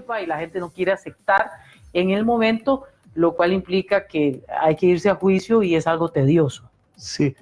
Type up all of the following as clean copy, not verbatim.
culpa y la gente no quiere aceptar en el momento, lo cual implica que hay que irse a juicio y es algo tedioso. Sí.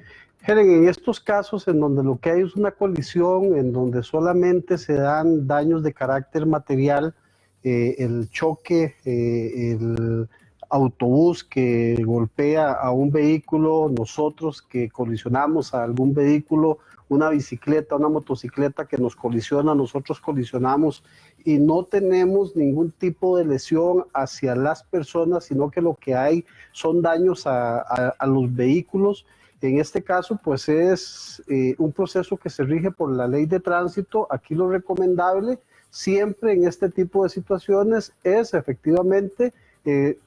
Helen, en estos casos en donde lo que hay es una colisión, en donde solamente se dan daños de carácter material, el choque, el autobús que golpea a un vehículo, nosotros que colisionamos a algún vehículo, una bicicleta, una motocicleta que nos colisiona, nosotros colisionamos y no tenemos ningún tipo de lesión hacia las personas, sino que lo que hay son daños a los vehículos. En este caso, pues es un proceso que se rige por la ley de tránsito. Aquí lo recomendable siempre en este tipo de situaciones es efectivamente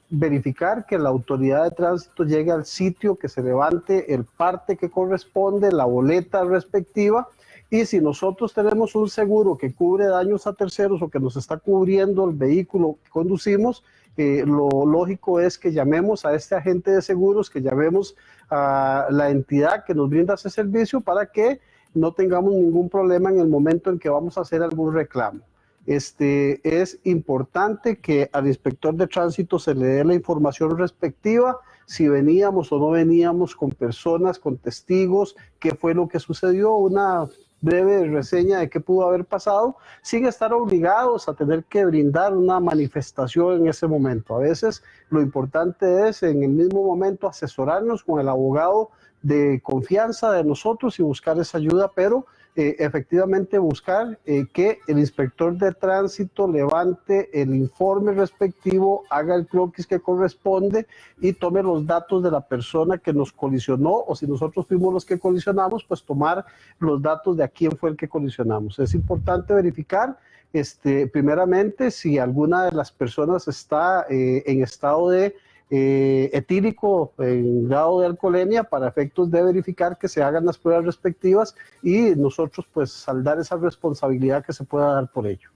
verificar que la autoridad de tránsito llegue al sitio, que se levante el parte que corresponde, la boleta respectiva, y si nosotros tenemos un seguro que cubre daños a terceros o que nos está cubriendo el vehículo que conducimos, lo lógico es que llamemos a este agente de seguros, que llamemos a la entidad que nos brinda ese servicio para que no tengamos ningún problema en el momento en que vamos a hacer algún reclamo. Es importante que al inspector de tránsito se le dé la información respectiva, si veníamos o no veníamos con personas, con testigos, qué fue lo que sucedió, una breve reseña de qué pudo haber pasado, sin estar obligados a tener que brindar una manifestación en ese momento. A veces lo importante es en el mismo momento asesorarnos con el abogado de confianza de nosotros y buscar esa ayuda, pero efectivamente buscar que el inspector de tránsito levante el informe respectivo, haga el croquis que corresponde y tome los datos de la persona que nos colisionó, o si nosotros fuimos los que colisionamos, pues tomar los datos de a quién fue el que colisionamos. Es importante verificar primeramente si alguna de las personas está en estado de etílico en grado de alcoholemia, para efectos de verificar que se hagan las pruebas respectivas y nosotros pues saldar esa responsabilidad que se pueda dar por ello.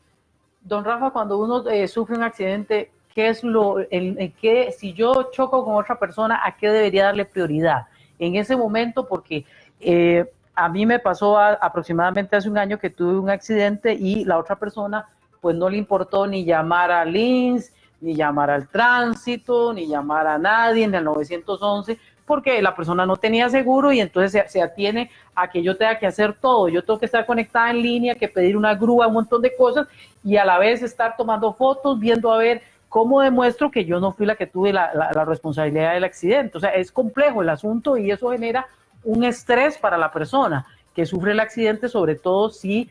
Don Rafa, cuando uno sufre un accidente, ¿qué es si yo choco con otra persona, a qué debería darle prioridad en ese momento? Porque a mí me pasó aproximadamente hace un año que tuve un accidente y la otra persona pues no le importó ni llamar a Lince, ni llamar al tránsito, ni llamar a nadie, ni al 911, porque la persona no tenía seguro y entonces se atiene a que yo tenga que hacer todo. Yo tengo que estar conectada en línea, que pedir una grúa, un montón de cosas, y a la vez estar tomando fotos, viendo a ver cómo demuestro que yo no fui la que tuve la responsabilidad del accidente. O sea, es complejo el asunto y eso genera un estrés para la persona que sufre el accidente, sobre todo si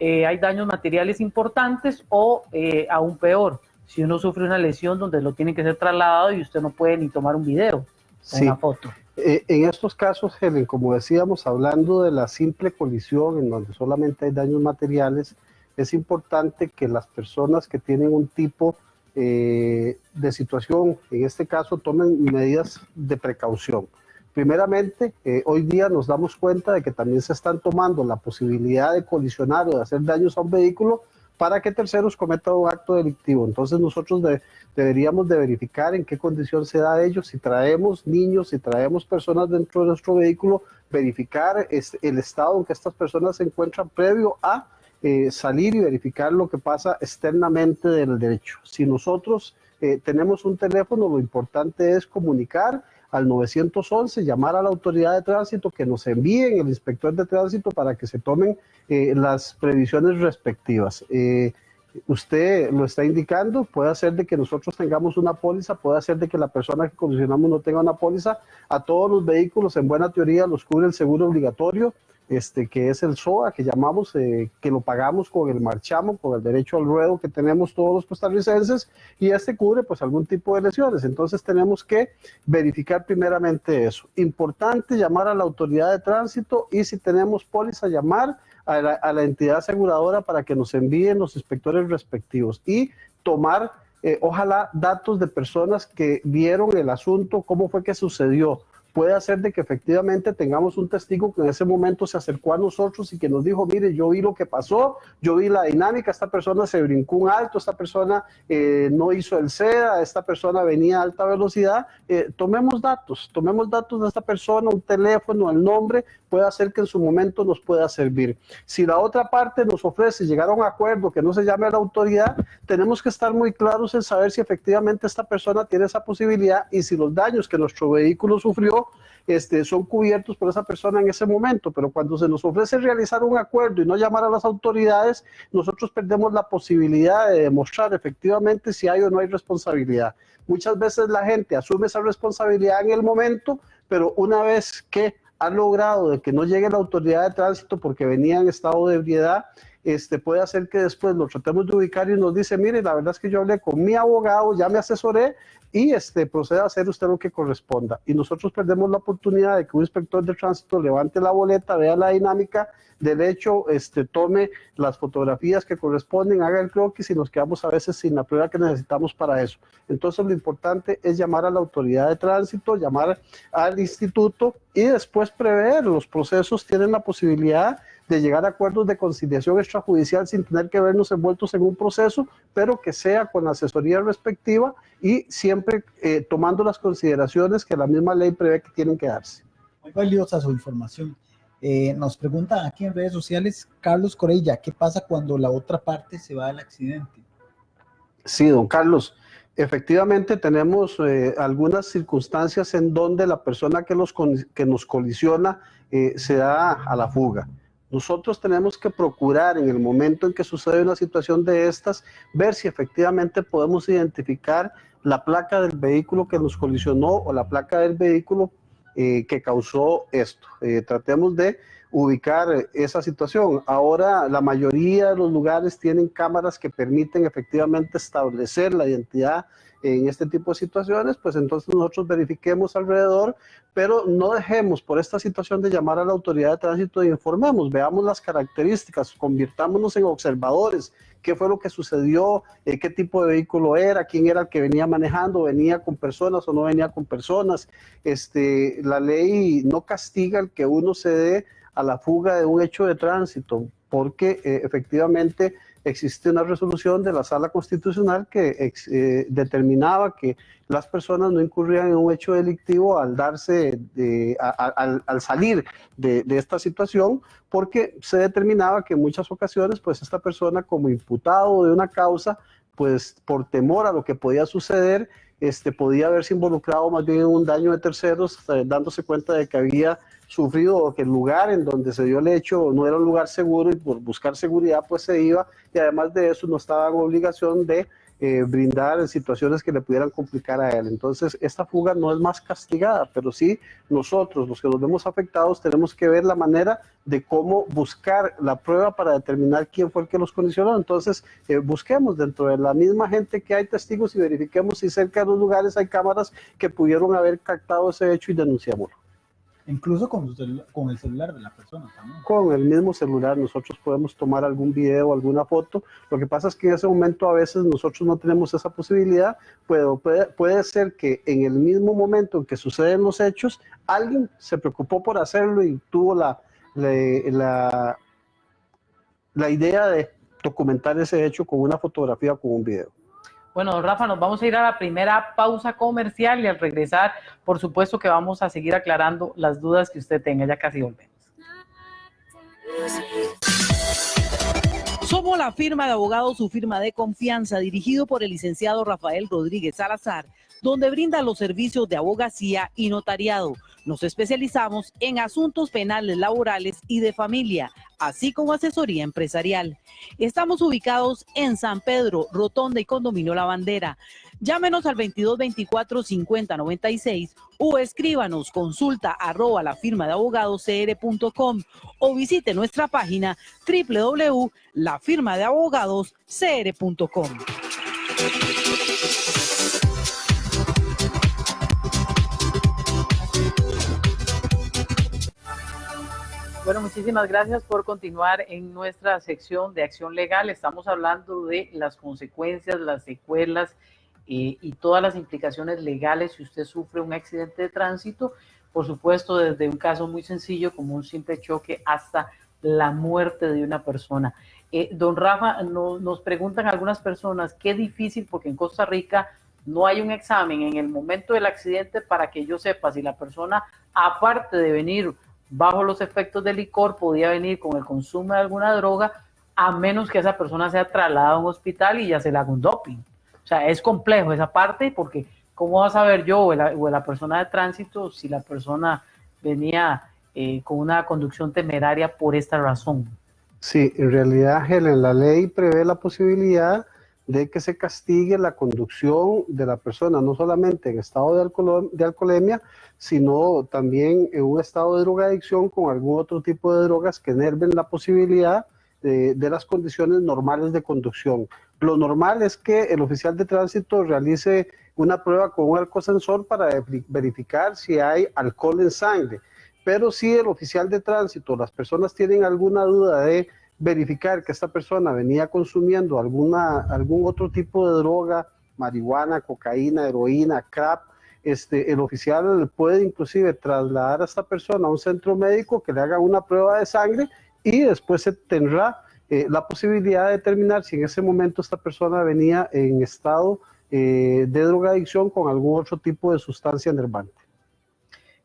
hay daños materiales importantes o aún peor, si uno sufre una lesión donde lo tiene que ser trasladado y usted no puede ni tomar un video, sí, una foto. En estos casos, Helen, como decíamos, hablando de la simple colisión en donde solamente hay daños materiales, es importante que las personas que tienen un tipo de situación, en este caso, tomen medidas de precaución. Primeramente, hoy día nos damos cuenta de que también se están tomando la posibilidad de colisionar o de hacer daños a un vehículo para que terceros cometan un acto delictivo. Entonces nosotros deberíamos de verificar en qué condición se da ello, si traemos niños, si traemos personas dentro de nuestro vehículo, verificar el estado en que estas personas se encuentran previo a salir y verificar lo que pasa externamente del derecho. Si nosotros tenemos un teléfono, lo importante es comunicar al 911, llamar a la autoridad de tránsito, que nos envíen el inspector de tránsito para que se tomen las previsiones respectivas. Usted lo está indicando, puede ser de que nosotros tengamos una póliza, puede ser de que la persona que colisionamos no tenga una póliza. A todos los vehículos, en buena teoría, los cubre el seguro obligatorio, que es el SOA, que llamamos, que lo pagamos con el marchamo, con el derecho al ruedo que tenemos todos los costarricenses, y cubre pues algún tipo de lesiones. Entonces tenemos que verificar primeramente eso. Importante llamar a la autoridad de tránsito, y si tenemos póliza, llamar a la entidad aseguradora para que nos envíen los inspectores respectivos y tomar, ojalá, datos de personas que vieron el asunto, cómo fue que sucedió, puede hacer de que efectivamente tengamos un testigo que en ese momento se acercó a nosotros y que nos dijo, mire, yo vi lo que pasó, yo vi la dinámica, esta persona se brincó un alto, esta persona no hizo el SEDA, esta persona venía a alta velocidad. Tomemos datos de esta persona, un teléfono, el nombre, puede hacer que en su momento nos pueda servir. Si la otra parte nos ofrece llegar a un acuerdo que no se llame a la autoridad, tenemos que estar muy claros en saber si efectivamente esta persona tiene esa posibilidad y si los daños que nuestro vehículo sufrió son cubiertos por esa persona en ese momento. Pero cuando se nos ofrece realizar un acuerdo y no llamar a las autoridades, nosotros perdemos la posibilidad de demostrar efectivamente si hay o no hay responsabilidad. Muchas veces la gente asume esa responsabilidad en el momento, pero una vez que ha logrado de que no llegue la autoridad de tránsito porque venía en estado de ebriedad, puede hacer que después lo tratemos de ubicar y nos dice, mire, la verdad es que yo hablé con mi abogado, ya me asesoré y proceda a hacer usted lo que corresponda. Y nosotros perdemos la oportunidad de que un inspector de tránsito levante la boleta, vea la dinámica del hecho, tome las fotografías que corresponden, haga el croquis y nos quedamos a veces sin la prueba que necesitamos para eso. Entonces lo importante es llamar a la autoridad de tránsito, llamar al instituto y después prever. Los procesos tienen la posibilidad de llegar a acuerdos de conciliación extrajudicial sin tener que vernos envueltos en un proceso, pero que sea con la asesoría respectiva y siempre tomando las consideraciones que la misma ley prevé que tienen que darse. Muy valiosa su información. Nos pregunta aquí en redes sociales Carlos Corella, ¿qué pasa cuando la otra parte se va del accidente? Sí, don Carlos, efectivamente tenemos algunas circunstancias en donde la persona que nos colisiona se da a la fuga. Nosotros tenemos que procurar en el momento en que sucede una situación de estas, ver si efectivamente podemos identificar la placa del vehículo que nos colisionó o la placa del vehículo que causó esto. Tratemos de ubicar esa situación. Ahora la mayoría de los lugares tienen cámaras que permiten efectivamente establecer la identidad en este tipo de situaciones, pues entonces nosotros verifiquemos alrededor, pero no dejemos por esta situación de llamar a la autoridad de tránsito e informemos, veamos las características, convirtámonos en observadores, qué fue lo que sucedió, qué tipo de vehículo era, quién era el que venía manejando, venía con personas o no venía con personas. La ley no castiga el que uno se dé a la fuga de un hecho de tránsito, porque efectivamente existe una resolución de la Sala Constitucional que determinaba que las personas no incurrían en un hecho delictivo al salir de esta situación, porque se determinaba que en muchas ocasiones pues esta persona como imputado de una causa, pues por temor a lo que podía suceder, podía haberse involucrado más bien en un daño de terceros, dándose cuenta de que había sufrido o que el lugar en donde se dio el hecho no era un lugar seguro y por buscar seguridad pues se iba, y además de eso no estaba en obligación de brindar situaciones que le pudieran complicar a él. Entonces esta fuga no es más castigada, pero sí nosotros los que nos vemos afectados tenemos que ver la manera de cómo buscar la prueba para determinar quién fue el que los condicionó. Entonces busquemos dentro de la misma gente que hay testigos y verifiquemos si cerca de los lugares hay cámaras que pudieron haber captado ese hecho y denunciémoslo. Incluso con el celular de la persona también. Con el mismo celular nosotros podemos tomar algún video o alguna foto. Lo que pasa es que en ese momento a veces nosotros no tenemos esa posibilidad. Puede ser que en el mismo momento en que suceden los hechos, alguien se preocupó por hacerlo y tuvo la idea de documentar ese hecho con una fotografía o con un video. Bueno, don Rafa, nos vamos a ir a la primera pausa comercial y al regresar, por supuesto que vamos a seguir aclarando las dudas que usted tenga. Ya casi volvemos. Somos la firma de abogados, su firma de confianza, dirigido por el licenciado Rafael Rodríguez Salazar, donde brinda los servicios de abogacía y notariado. Nos especializamos en asuntos penales, laborales y de familia, así como asesoría empresarial. Estamos ubicados en San Pedro, Rotonda y Condominio La Bandera. Llámenos al 2224-5096 o escríbanos consulta@lafirmadeabogadoscr.com o visite nuestra página www.lafirmadeabogadoscr.com. Bueno, muchísimas gracias por continuar en nuestra sección de acción legal. Estamos hablando de las consecuencias, las secuelas y todas las implicaciones legales si usted sufre un accidente de tránsito. por supuesto, desde un caso muy sencillo como un simple choque hasta la muerte de una persona. Don Rafa, nos preguntan algunas personas, qué difícil, porque en Costa Rica no hay un examen en el momento del accidente para que yo sepa si la persona, aparte de venir bajo los efectos del licor, podía venir con el consumo de alguna droga, a menos que esa persona sea trasladada a un hospital y ya se le haga un doping. O sea, es complejo esa parte, porque ¿cómo va a saber yo o la persona de tránsito si la persona venía con una conducción temeraria por esta razón? Sí, en realidad, Helen, la ley prevé la posibilidad de que se castigue la conducción de la persona, no solamente en estado de alcoholemia, sino también en un estado de drogadicción con algún otro tipo de drogas que enerven la posibilidad de las condiciones normales de conducción. Lo normal es que el oficial de tránsito realice una prueba con un alcosensor para verificar si hay alcohol en sangre. Pero si el oficial de tránsito, las personas tienen alguna duda de verificar que esta persona venía consumiendo algún otro tipo de droga, marihuana, cocaína, heroína, crack, el oficial puede inclusive trasladar a esta persona a un centro médico que le haga una prueba de sangre y después se tendrá la posibilidad de determinar si en ese momento esta persona venía en estado de drogadicción con algún otro tipo de sustancia enervante.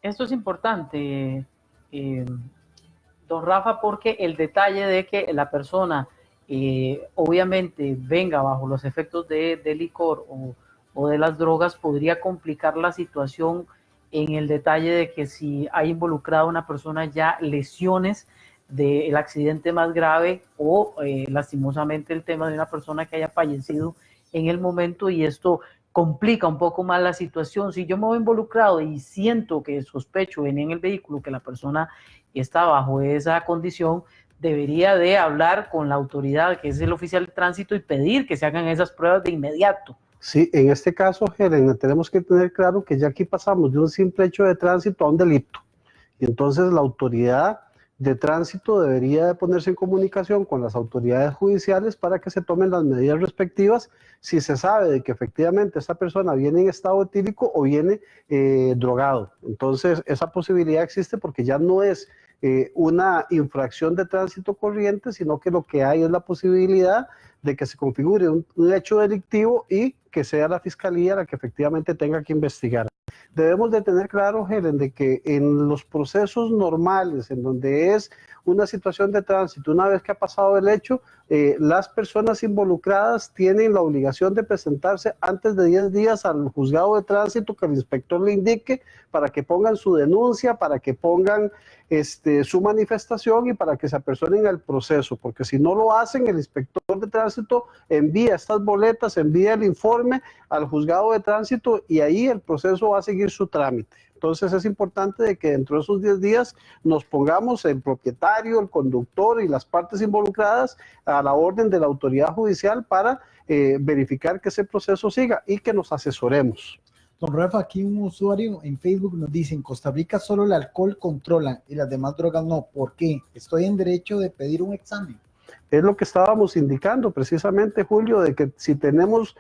Esto es importante, don Rafa, porque el detalle de que la persona obviamente venga bajo los efectos de licor o de las drogas podría complicar la situación, en el detalle de que si hay involucrada una persona ya lesiones del accidente más grave o lastimosamente el tema de una persona que haya fallecido en el momento, y esto complica un poco más la situación. Si yo me voy involucrado y siento que sospecho venía en el vehículo que la persona está bajo esa condición, debería de hablar con la autoridad, que es el oficial de tránsito, y pedir que se hagan esas pruebas de inmediato. Sí, en este caso, Helen, tenemos que tener claro que ya aquí pasamos de un simple hecho de tránsito a un delito. Y entonces la autoridad de tránsito debería de ponerse en comunicación con las autoridades judiciales para que se tomen las medidas respectivas si se sabe de que efectivamente esta persona viene en estado etílico o viene drogado. Entonces esa posibilidad existe porque ya no es una infracción de tránsito corriente, sino que lo que hay es la posibilidad de que se configure un hecho delictivo y que sea la fiscalía la que efectivamente tenga que investigar. Debemos de tener claro, Helen, de que en los procesos normales, en donde es una situación de tránsito, una vez que ha pasado el hecho, las personas involucradas tienen la obligación de presentarse antes de 10 días al juzgado de tránsito que el inspector le indique para que pongan su denuncia, para que pongan su manifestación y para que se apersonen al proceso, porque si no lo hacen, el inspector de tránsito envía estas boletas, envía el informe al juzgado de tránsito y ahí el proceso va a seguir su trámite. Entonces es importante de que dentro de esos 10 días nos pongamos el propietario, el conductor y las partes involucradas a la orden de la autoridad judicial para verificar que ese proceso siga y que nos asesoremos. Don Rafa, aquí un usuario en Facebook nos dice, en Costa Rica solo el alcohol controlan y las demás drogas no. ¿Por qué? Estoy en derecho de pedir un examen. Es lo que estábamos indicando precisamente, Julio, de que si tenemos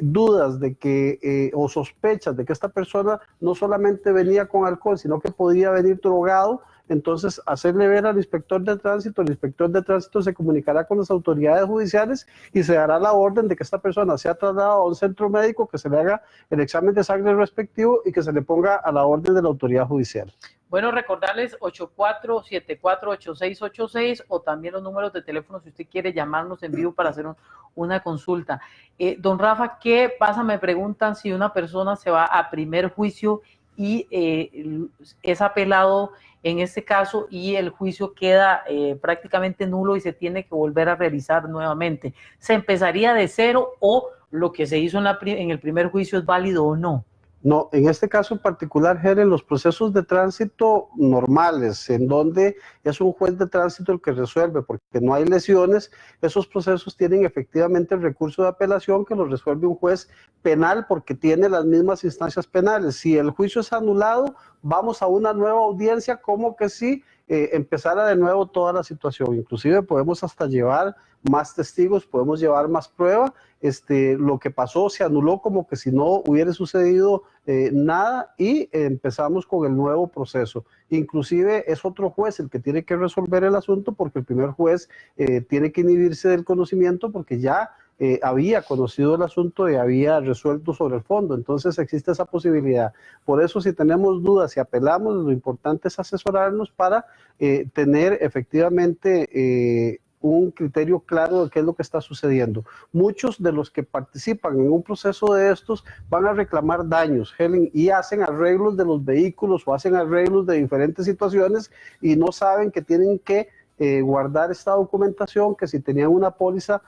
dudas de que o sospechas de que esta persona no solamente venía con alcohol, sino que podía venir drogado, entonces hacerle ver al inspector de tránsito, el inspector de tránsito se comunicará con las autoridades judiciales y se dará la orden de que esta persona sea trasladada a un centro médico, que se le haga el examen de sangre respectivo y que se le ponga a la orden de la autoridad judicial. Bueno, recordarles 84748686 o también los números de teléfono si usted quiere llamarnos en vivo para hacer una consulta. Don Rafa, ¿qué pasa? Me preguntan si una persona se va a primer juicio y es apelado en este caso y el juicio queda prácticamente nulo y se tiene que volver a realizar nuevamente. ¿Se empezaría de cero o lo que se hizo en el primer juicio es válido o no? No, en este caso en particular, Helen, los procesos de tránsito normales, en donde es un juez de tránsito el que resuelve, porque no hay lesiones, esos procesos tienen efectivamente el recurso de apelación que lo resuelve un juez penal porque tiene las mismas instancias penales. Si el juicio es anulado, vamos a una nueva audiencia como que si empezara de nuevo toda la situación. Inclusive podemos hasta llevar más testigos, podemos llevar más prueba. Lo que pasó se anuló como que si no hubiera sucedido nada, y empezamos con el nuevo proceso. Inclusive es otro juez el que tiene que resolver el asunto, porque el primer juez tiene que inhibirse del conocimiento porque ya había conocido el asunto y había resuelto sobre el fondo. Entonces existe esa posibilidad. Por eso, si tenemos dudas y apelamos, lo importante es asesorarnos para tener efectivamente un criterio claro de qué es lo que está sucediendo. Muchos de los que participan en un proceso de estos van a reclamar daños, Helen, y hacen arreglos de los vehículos o hacen arreglos de diferentes situaciones y no saben que tienen que guardar esta documentación, que si tenían una póliza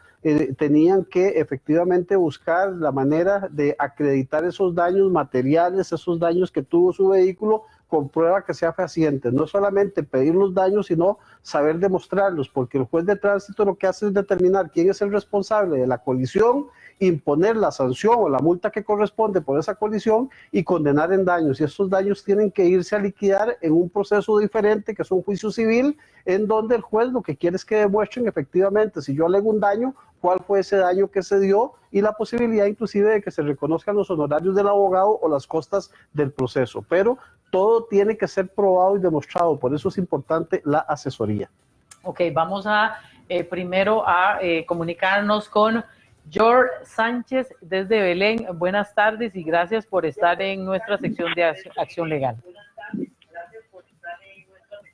tenían que efectivamente buscar la manera de acreditar esos daños materiales, esos daños que tuvo su vehículo, con prueba que sea fehaciente. No solamente pedir los daños, sino saber demostrarlos, porque el juez de tránsito lo que hace es determinar quién es el responsable de la colisión, imponer la sanción o la multa que corresponde por esa colisión y condenar en daños. Y estos daños tienen que irse a liquidar en un proceso diferente, que es un juicio civil, en donde el juez lo que quiere es que demuestren efectivamente, si yo alego un daño, cuál fue ese daño que se dio, y la posibilidad inclusive de que se reconozcan los honorarios del abogado o las costas del proceso. Pero todo tiene que ser probado y demostrado, por eso es importante la asesoría. Ok, vamos a primero a comunicarnos con George Sánchez desde Belén. Buenas tardes y gracias por estar en nuestra sección de acción legal.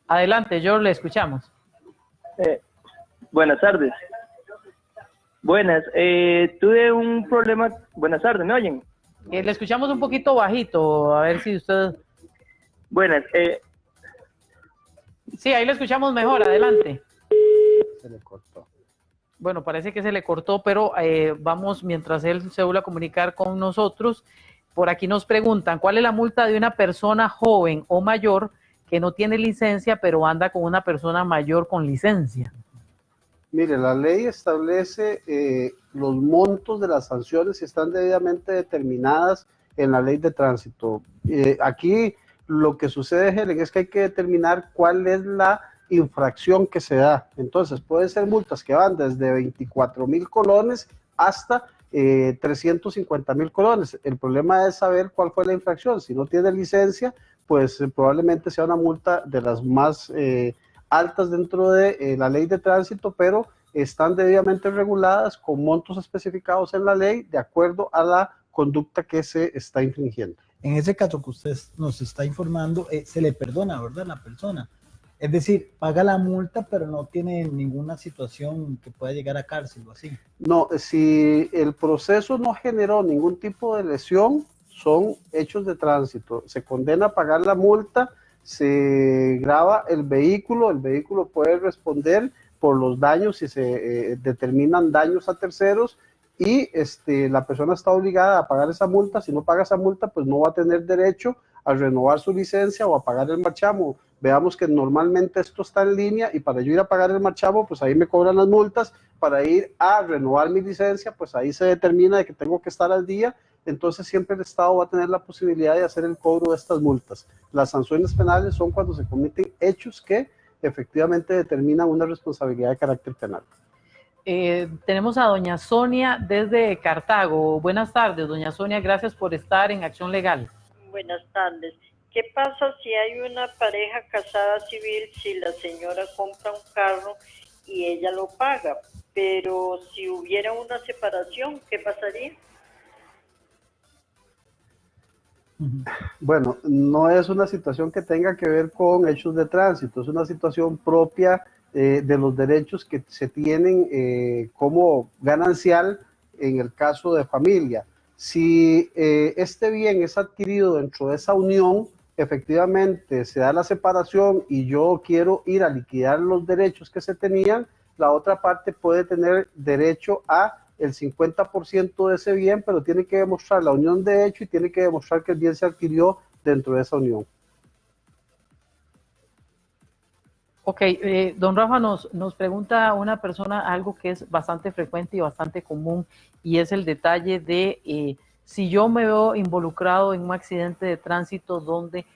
Adelante, George, le escuchamos. Buenas tardes. Buenas, tuve un problema. Buenas tardes, ¿me oyen? Le escuchamos un poquito bajito, a ver si usted... Buenas, Sí, ahí le escuchamos mejor, adelante. Se le cortó. Bueno, parece que se le cortó, pero vamos, mientras él se vuelve a comunicar con nosotros, por aquí nos preguntan, ¿cuál es la multa de una persona joven o mayor que no tiene licencia, pero anda con una persona mayor con licencia? Mire, la ley establece los montos de las sanciones y están debidamente determinadas en la ley de tránsito. Aquí lo que sucede, Helen, es que hay que determinar cuál es la infracción que se da. Entonces, pueden ser multas que van desde 24,000 colones hasta 350,000 colones. El problema es saber cuál fue la infracción. Si no tiene licencia, pues probablemente sea una multa de las más altas dentro de la ley de tránsito, pero están debidamente reguladas con montos especificados en la ley de acuerdo a la conducta que se está infringiendo. En ese caso que usted nos está informando, se le perdona, ¿verdad? La persona. Es decir, paga la multa, pero no tiene ninguna situación que pueda llegar a cárcel o así. No, si el proceso no generó ningún tipo de lesión, son hechos de tránsito. Se condena a pagar la multa, se graba el vehículo puede responder por los daños si se determinan daños a terceros, y la persona está obligada a pagar esa multa. Si no paga esa multa, pues no va a tener derecho a renovar su licencia o a pagar el marchamo. Veamos que normalmente esto está en línea, y para yo ir a pagar el marchamo, pues ahí me cobran las multas. Para ir a renovar mi licencia, pues ahí se determina de que tengo que estar al día. Entonces siempre el Estado va a tener la posibilidad de hacer el cobro de estas multas. Las sanciones penales son cuando se cometen hechos que efectivamente determinan una responsabilidad de carácter penal. Tenemos a doña Sonia desde Cartago. Buenas tardes, doña Sonia, gracias por estar en Acción Legal. Buenas tardes. ¿Qué pasa si hay una pareja casada civil, si la señora compra un carro y ella lo paga, pero si hubiera una separación, qué pasaría? Bueno, no es una situación que tenga que ver con hechos de tránsito, es una situación propia de los derechos que se tienen como ganancial en el caso de familia. Si este bien es adquirido dentro de esa unión, efectivamente se da la separación y yo quiero ir a liquidar los derechos que se tenían, la otra parte puede tener derecho a el 50% de ese bien, pero tiene que demostrar la unión de hecho y tiene que demostrar que el bien se adquirió dentro de esa unión. Ok, don Rafa, nos pregunta una persona algo que es bastante frecuente y bastante común, y es el detalle de si yo me veo involucrado en un accidente de tránsito donde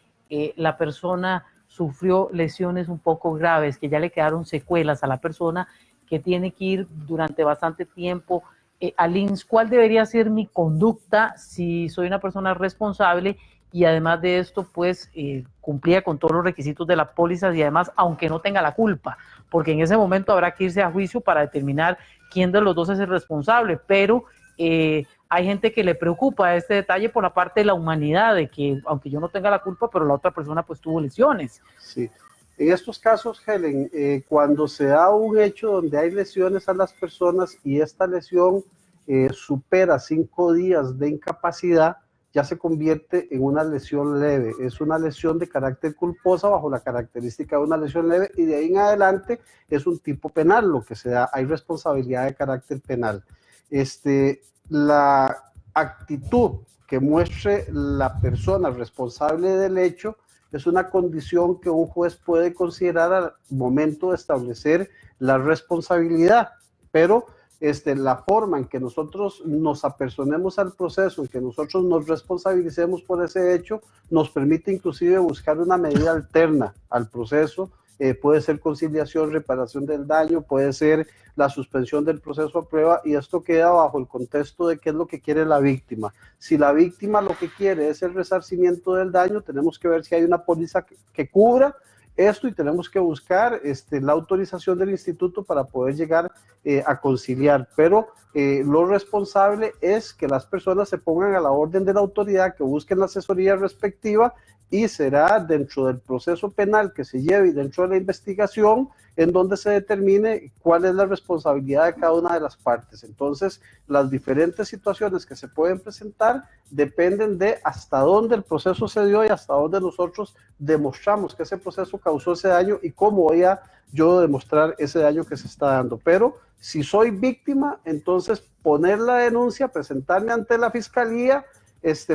la persona sufrió lesiones un poco graves, que ya le quedaron secuelas a la persona, que tiene que ir durante bastante tiempo Alins, ¿cuál debería ser mi conducta si soy una persona responsable y además de esto, pues, cumplía con todos los requisitos de la póliza y además, aunque no tenga la culpa, porque en ese momento habrá que irse a juicio para determinar quién de los dos es el responsable, pero hay gente que le preocupa este detalle por la parte de la humanidad, de que aunque yo no tenga la culpa, pero la otra persona pues tuvo lesiones. Sí. En estos casos, Helen, cuando se da un hecho donde hay lesiones a las personas y esta lesión supera 5 días de incapacidad, ya se convierte en una lesión leve. Es una lesión de carácter culposa bajo la característica de una lesión leve y de ahí en adelante es un tipo penal lo que se da. Hay responsabilidad de carácter penal. La actitud que muestre la persona responsable del hecho es una condición que un juez puede considerar al momento de establecer la responsabilidad, pero la forma en que nosotros nos apersonemos al proceso, en que nosotros nos responsabilicemos por ese hecho, nos permite inclusive buscar una medida alterna al proceso. Puede ser conciliación, reparación del daño, puede ser la suspensión del proceso a prueba, y esto queda bajo el contexto de qué es lo que quiere la víctima. Si la víctima lo que quiere es el resarcimiento del daño, tenemos que ver si hay una póliza que cubra esto y tenemos que buscar la autorización del instituto para poder llegar a conciliar. Pero lo responsable es que las personas se pongan a la orden de la autoridad, que busquen la asesoría respectiva, y será dentro del proceso penal que se lleve y dentro de la investigación en donde se determine cuál es la responsabilidad de cada una de las partes. Entonces, las diferentes situaciones que se pueden presentar dependen de hasta dónde el proceso se dio y hasta dónde nosotros demostramos que ese proceso causó ese daño y cómo voy a yo demostrar ese daño que se está dando. Pero si soy víctima, entonces poner la denuncia, presentarme ante la fiscalía,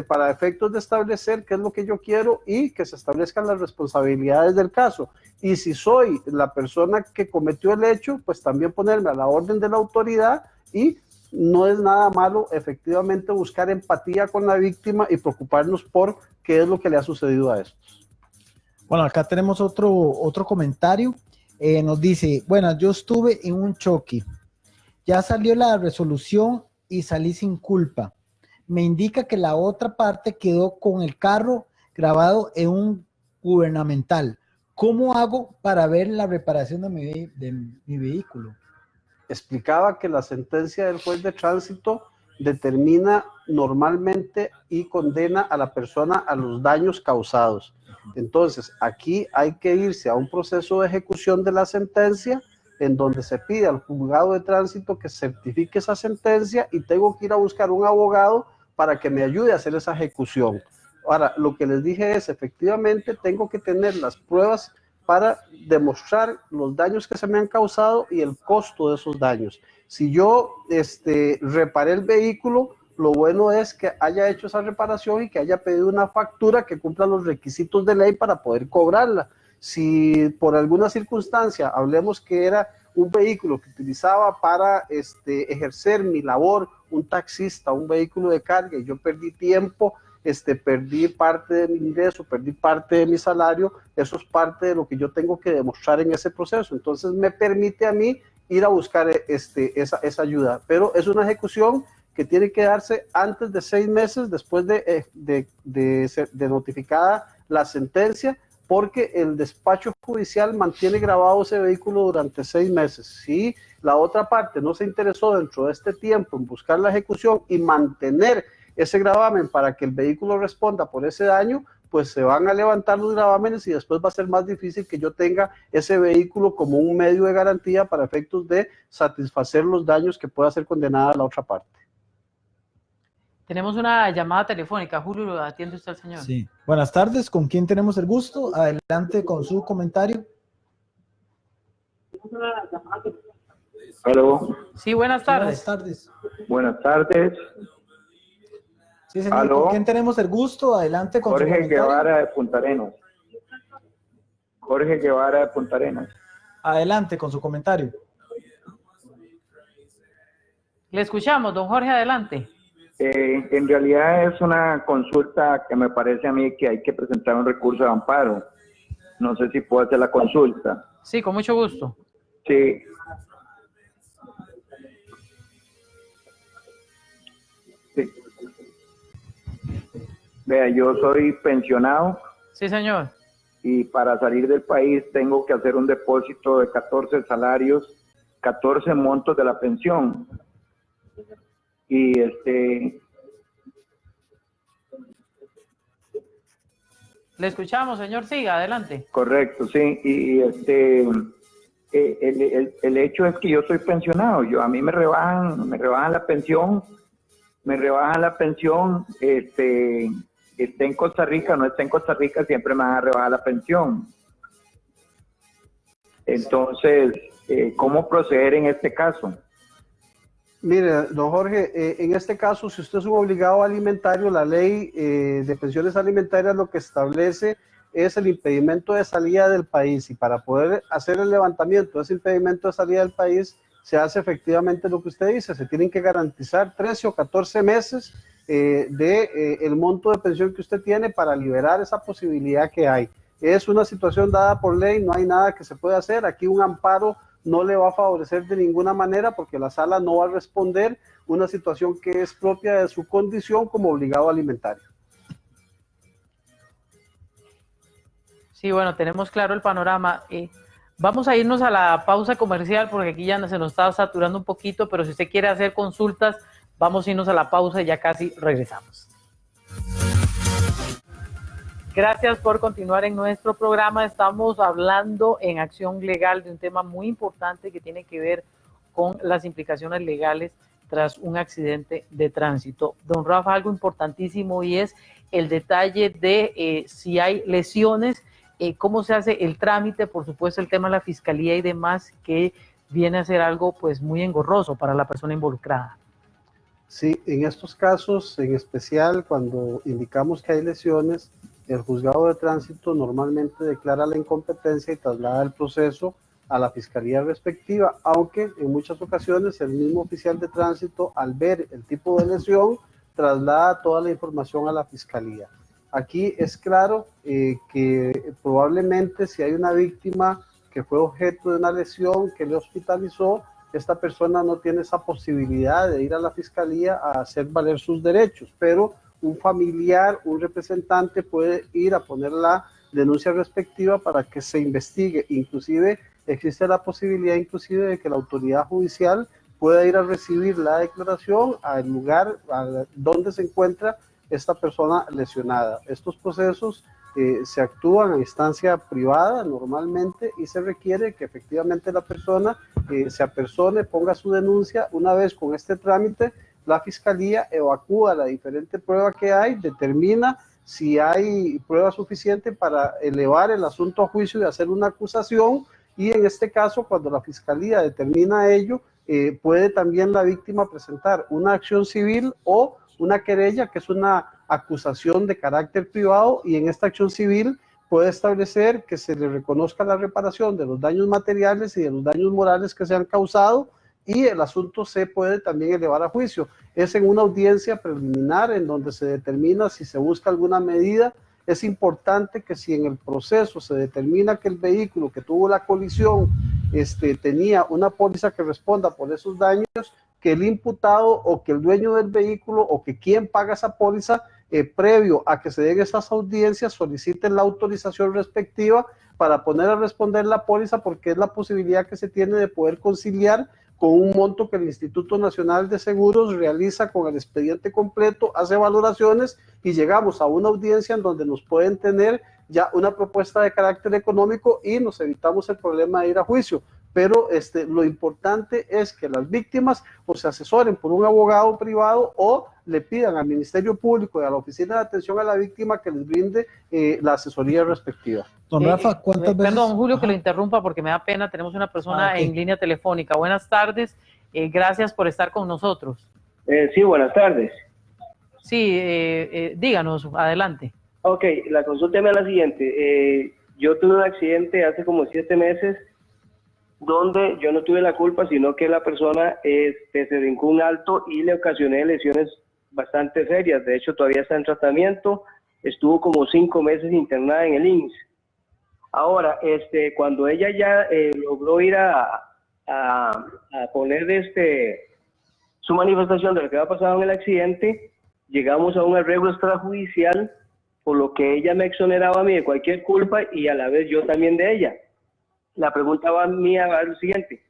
para efectos de establecer qué es lo que yo quiero y que se establezcan las responsabilidades del caso. Y si soy la persona que cometió el hecho, pues también ponerme a la orden de la autoridad, y no es nada malo efectivamente buscar empatía con la víctima y preocuparnos por qué es lo que le ha sucedido a estos. Bueno, acá tenemos otro comentario. Nos dice, bueno, yo estuve en un choque, ya salió la resolución y salí sin culpa. Me indica que la otra parte quedó con el carro grabado en un gubernamental. ¿Cómo hago para ver la reparación de mi vehículo? Explicaba que la sentencia del juez de tránsito determina normalmente y condena a la persona a los daños causados. Entonces, aquí hay que irse a un proceso de ejecución de la sentencia en donde se pide al juzgado de tránsito que certifique esa sentencia y tengo que ir a buscar un abogado para que me ayude a hacer esa ejecución. Ahora, lo que les dije es, efectivamente, tengo que tener las pruebas para demostrar los daños que se me han causado y el costo de esos daños. Si yo reparé el vehículo, lo bueno es que haya hecho esa reparación y que haya pedido una factura que cumpla los requisitos de ley para poder cobrarla. Si por alguna circunstancia, hablemos que era un vehículo que utilizaba para ejercer mi labor, un taxista, un vehículo de carga, y yo perdí tiempo, perdí parte de mi ingreso, perdí parte de mi salario, eso es parte de lo que yo tengo que demostrar en ese proceso. Entonces me permite a mí ir a buscar esa ayuda, pero es una ejecución que tiene que darse antes de 6 meses después de notificada la sentencia, porque el despacho judicial mantiene grabado ese vehículo durante 6 meses. Si la otra parte no se interesó dentro de este tiempo en buscar la ejecución y mantener ese gravamen para que el vehículo responda por ese daño, pues se van a levantar los gravámenes y después va a ser más difícil que yo tenga ese vehículo como un medio de garantía para efectos de satisfacer los daños que pueda ser condenada la otra parte. Tenemos una llamada telefónica. Julio, ¿lo atiende usted al señor? Sí. Buenas tardes, ¿con quién tenemos el gusto? Adelante con su comentario. Aló. Sí, buenas tardes. Buenas tardes. Buenas tardes. Sí, señor, Aló. ¿con quién tenemos el gusto? Adelante con su Jorge comentario. Guevara de Punta Arenas. Jorge Guevara de Punta Arenas. Adelante con su comentario. Le escuchamos, don Jorge, adelante. En realidad es una consulta que me parece a mí que hay que presentar un recurso de amparo. No sé si puedo hacer la consulta. Sí, con mucho gusto. Sí. Vea, yo soy pensionado Sí, señor. y para salir del país tengo que hacer un depósito de 14 salarios, 14 montos de la pensión. Y Le escuchamos, señor. Siga, adelante. correcto, sí. El hecho es que yo soy pensionado. A mí me rebajan la pensión, esté en Costa Rica, no esté en Costa Rica, siempre me van a rebajar la pensión. Entonces, ¿cómo proceder en este caso? Mire, don Jorge, en este caso, si usted es un obligado alimentario, la ley de pensiones alimentarias lo que establece es el impedimento de salida del país, y para poder hacer el levantamiento de ese impedimento de salida del país se hace efectivamente lo que usted dice, se tienen que garantizar 13 o 14 meses el monto de pensión que usted tiene para liberar esa posibilidad que hay. Es una situación dada por ley, no hay nada que se pueda hacer. Aquí un amparo no le va a favorecer de ninguna manera porque la sala no va a responder una situación que es propia de su condición como obligado alimentario. Sí, bueno, tenemos claro el panorama. Vamos a irnos a la pausa comercial porque aquí ya se nos está saturando un poquito, pero si usted quiere hacer consultas, vamos a irnos a la pausa y ya casi regresamos. Gracias por continuar en nuestro programa. Estamos hablando en Acción Legal de un tema muy importante que tiene que ver con las implicaciones legales tras un accidente de tránsito. Don Rafa, algo importantísimo y es el detalle de si hay lesiones, cómo se hace el trámite, por supuesto el tema de la fiscalía y demás, que viene a ser algo pues muy engorroso para la persona involucrada. Sí, en estos casos, en especial cuando indicamos que hay lesiones, el juzgado de tránsito normalmente declara la incompetencia y traslada el proceso a la fiscalía respectiva, aunque en muchas ocasiones el mismo oficial de tránsito, al ver el tipo de lesión, traslada toda la información a la fiscalía. Aquí es claro que probablemente si hay una víctima que fue objeto de una lesión que le hospitalizó, esta persona no tiene esa posibilidad de ir a la fiscalía a hacer valer sus derechos, pero un familiar, un representante puede ir a poner la denuncia respectiva para que se investigue. Inclusive existe la posibilidad de que la autoridad judicial pueda ir a recibir la declaración al lugar donde se encuentra esta persona lesionada. Estos procesos se actúan a instancia privada normalmente y se requiere que efectivamente la persona se apersone, ponga su denuncia. Una vez con este trámite, la fiscalía evacúa la diferente prueba que hay, determina si hay prueba suficiente para elevar el asunto a juicio y hacer una acusación, y en este caso, cuando la fiscalía determina ello, puede también la víctima presentar una acción civil o una querella, que es una acusación de carácter privado, y en esta acción civil puede establecer que se le reconozca la reparación de los daños materiales y de los daños morales que se han causado, y el asunto se puede también elevar a juicio. Es en una audiencia preliminar en donde se determina si se busca alguna medida. Es importante que si en el proceso se determina que el vehículo que tuvo la colisión tenía una póliza que responda por esos daños, que el imputado o que el dueño del vehículo o que quien paga esa póliza, previo a que se den esas audiencias, soliciten la autorización respectiva para poner a responder la póliza, porque es la posibilidad que se tiene de poder conciliar con un monto que el Instituto Nacional de Seguros realiza con el expediente completo, hace valoraciones y llegamos a una audiencia en donde nos pueden tener ya una propuesta de carácter económico y nos evitamos el problema de ir a juicio. Pero lo importante es que las víctimas o se asesoren por un abogado privado o le pidan al Ministerio Público y a la Oficina de Atención a la Víctima que les brinde la asesoría respectiva. Don Rafa, ¿cuántas veces? Perdón, Julio, que lo interrumpa porque me da pena, tenemos una persona en línea telefónica. Buenas tardes, gracias por estar con nosotros. Sí, buenas tardes. Sí, díganos, adelante. Ok, la consulta es la siguiente. Yo tuve un accidente hace como 7 meses donde yo no tuve la culpa, sino que la persona se brincó un alto y le ocasioné lesiones bastante serias. De hecho, todavía está en tratamiento. Estuvo como 5 meses internada en el IMSS. Ahora, cuando ella ya logró ir a poner su manifestación de lo que había pasado en el accidente, llegamos a un arreglo extrajudicial por lo que ella me exoneraba a mí de cualquier culpa y a la vez yo también de ella. La pregunta mía va a lo siguiente.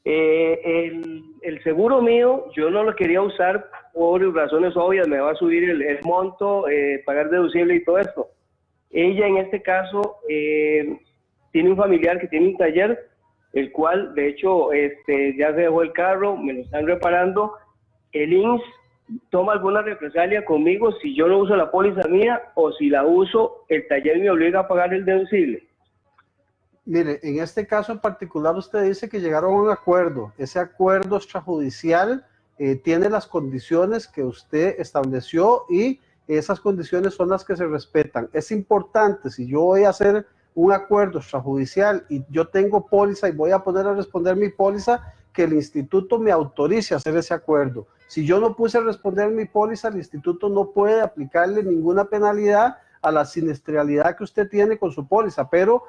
El seguro mío yo no lo quería usar por razones obvias, me va a subir el monto, pagar deducible y todo esto. Ella en este caso tiene un familiar que tiene un taller, el cual de hecho ya se dejó el carro, me lo están reparando. El INSS toma alguna represalia conmigo si yo no uso la póliza mía, o si la uso, el taller me obliga a pagar el deducible. Mire, en este caso en particular usted dice que llegaron a un acuerdo. Ese acuerdo extrajudicial tiene las condiciones que usted estableció y esas condiciones son las que se respetan. Es importante, si yo voy a hacer un acuerdo extrajudicial y yo tengo póliza y voy a poner a responder mi póliza, que el instituto me autorice a hacer ese acuerdo. Si yo no puse a responder mi póliza, el instituto no puede aplicarle ninguna penalidad a la siniestralidad que usted tiene con su póliza, pero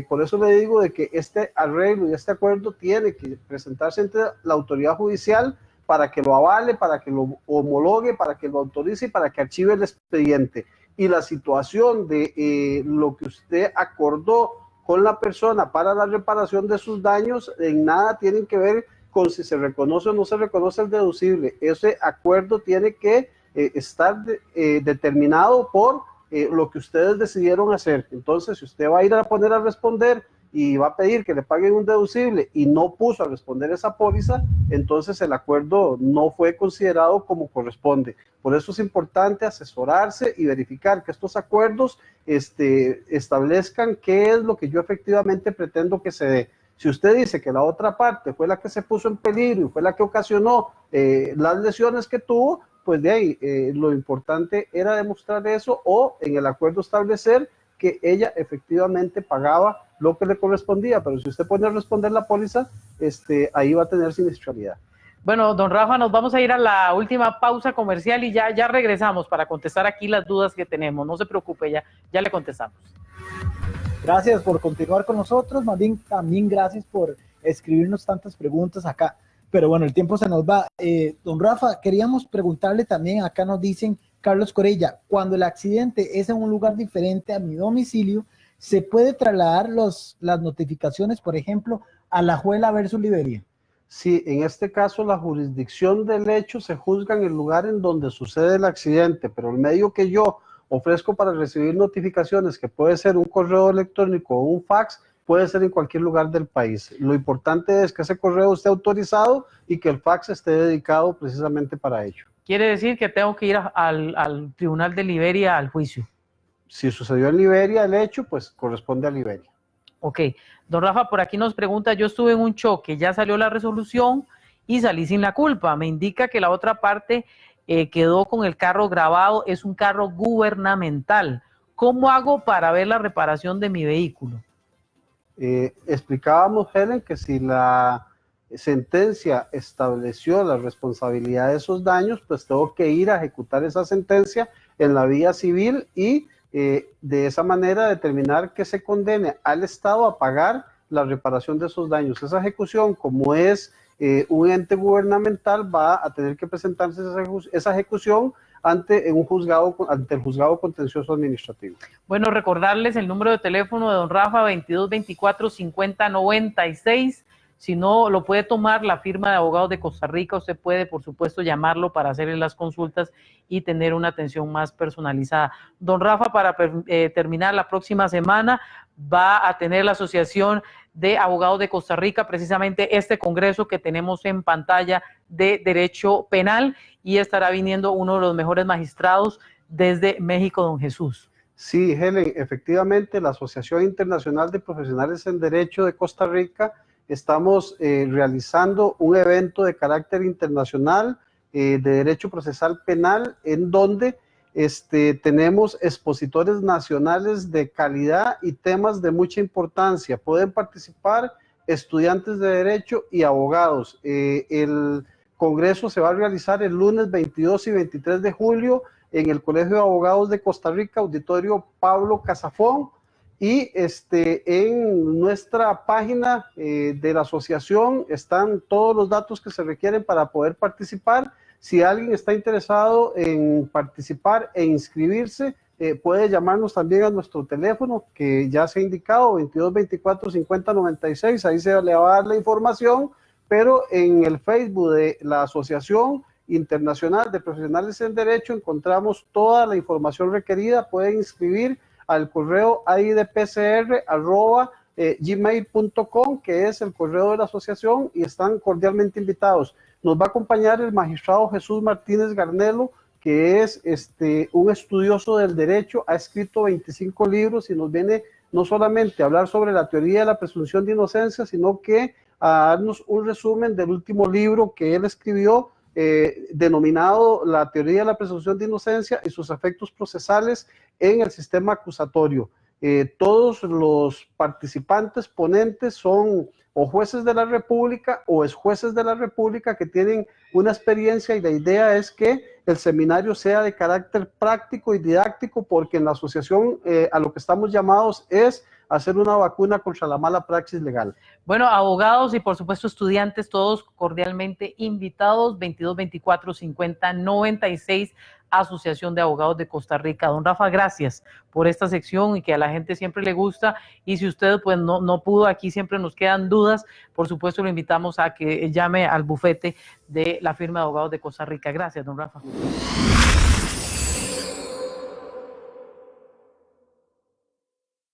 por eso le digo de que este arreglo y este acuerdo tiene que presentarse ante la autoridad judicial para que lo avale, para que lo homologue, para que lo autorice y para que archive el expediente. Y la situación de lo que usted acordó con la persona para la reparación de sus daños en nada tienen que ver con si se reconoce o no se reconoce el deducible. Ese acuerdo tiene que estar determinado por lo que ustedes decidieron hacer. Entonces, si usted va a ir a poner a responder y va a pedir que le paguen un deducible y no puso a responder esa póliza, entonces el acuerdo no fue considerado como corresponde. Por eso es importante asesorarse y verificar que estos acuerdos establezcan qué es lo que yo efectivamente pretendo que se dé. Si usted dice que la otra parte fue la que se puso en peligro y fue la que ocasionó las lesiones que tuvo, pues de ahí lo importante era demostrar eso o en el acuerdo establecer que ella efectivamente pagaba lo que le correspondía, pero si usted pone a responder la póliza, ahí va a tener siniestralidad. Bueno, don Rafa, nos vamos a ir a la última pausa comercial y ya regresamos para contestar aquí las dudas que tenemos. No se preocupe, ya le contestamos. Gracias por continuar con nosotros, más bien también gracias por escribirnos tantas preguntas acá. Pero bueno, el tiempo se nos va. Don Rafa, queríamos preguntarle también, acá nos dicen, Carlos Corella, cuando el accidente es en un lugar diferente a mi domicilio, ¿se puede trasladar las notificaciones, por ejemplo, a La Juela versus Liberia? Sí, en este caso la jurisdicción del hecho se juzga en el lugar en donde sucede el accidente, pero el medio que yo ofrezco para recibir notificaciones, que puede ser un correo electrónico o un fax, puede ser en cualquier lugar del país. Lo importante es que ese correo esté autorizado y que el fax esté dedicado precisamente para ello. Quiere decir que tengo que ir al Tribunal de Liberia al juicio. Si sucedió en Liberia el hecho, pues corresponde a Liberia. Ok. Don Rafa, por aquí nos pregunta, yo estuve en un choque, ya salió la resolución y salí sin la culpa. Me indica que la otra parte quedó con el carro grabado, es un carro gubernamental. ¿Cómo hago para ver la reparación de mi vehículo? Explicábamos, Helen, que si la sentencia estableció la responsabilidad de esos daños, pues tengo que ir a ejecutar esa sentencia en la vía civil y de esa manera determinar que se condene al Estado a pagar la reparación de esos daños. Esa ejecución, como es un ente gubernamental, va a tener que presentarse esa ejecución ante el juzgado contencioso administrativo. Bueno, recordarles el número de teléfono de don Rafa, 2224-5096. Si no, lo puede tomar la firma de abogados de Costa Rica. Usted puede, por supuesto, llamarlo para hacerle las consultas y tener una atención más personalizada. Don Rafa, para terminar, la próxima semana va a tener la Asociación de Abogados de Costa Rica, precisamente este congreso que tenemos en pantalla de Derecho Penal, y estará viniendo uno de los mejores magistrados desde México, don Jesús. Sí, Helen, efectivamente, la Asociación Internacional de Profesionales en Derecho de Costa Rica estamos realizando un evento de carácter internacional de derecho procesal penal en donde tenemos expositores nacionales de calidad y temas de mucha importancia. Pueden participar estudiantes de derecho y abogados. El congreso se va a realizar el lunes 22 y 23 de julio en el Colegio de Abogados de Costa Rica, Auditorio Pablo Casafón. Y en nuestra página de la asociación están todos los datos que se requieren para poder participar. Si alguien está interesado en participar e inscribirse, puede llamarnos también a nuestro teléfono que ya se ha indicado, 2224-5096, ahí se le va a dar la información, pero en el Facebook de la Asociación Internacional de Profesionales en Derecho encontramos toda la información requerida. Pueden inscribir al correo aidpcr@gmail.com, que es el correo de la asociación, y están cordialmente invitados. Nos va a acompañar el magistrado Jesús Martínez Garnelo, que es un estudioso del derecho, ha escrito 25 libros y nos viene no solamente a hablar sobre la teoría de la presunción de inocencia, sino que a darnos un resumen del último libro que él escribió, denominado La teoría de la presunción de inocencia y sus efectos procesales en el sistema acusatorio. Todos los participantes ponentes son o jueces de la República o exjueces de la República que tienen una experiencia, y la idea es que el seminario sea de carácter práctico y didáctico, porque en la asociación a lo que estamos llamados es hacer una vacuna contra la mala praxis legal. Bueno, abogados y por supuesto estudiantes, todos cordialmente invitados, 2224-5096, Asociación de Abogados de Costa Rica. Don Rafa, gracias por esta sección y que a la gente siempre le gusta, y si usted pues no pudo, aquí siempre nos quedan dudas, por supuesto lo invitamos a que llame al bufete de la firma de abogados de Costa Rica. Gracias, don Rafa.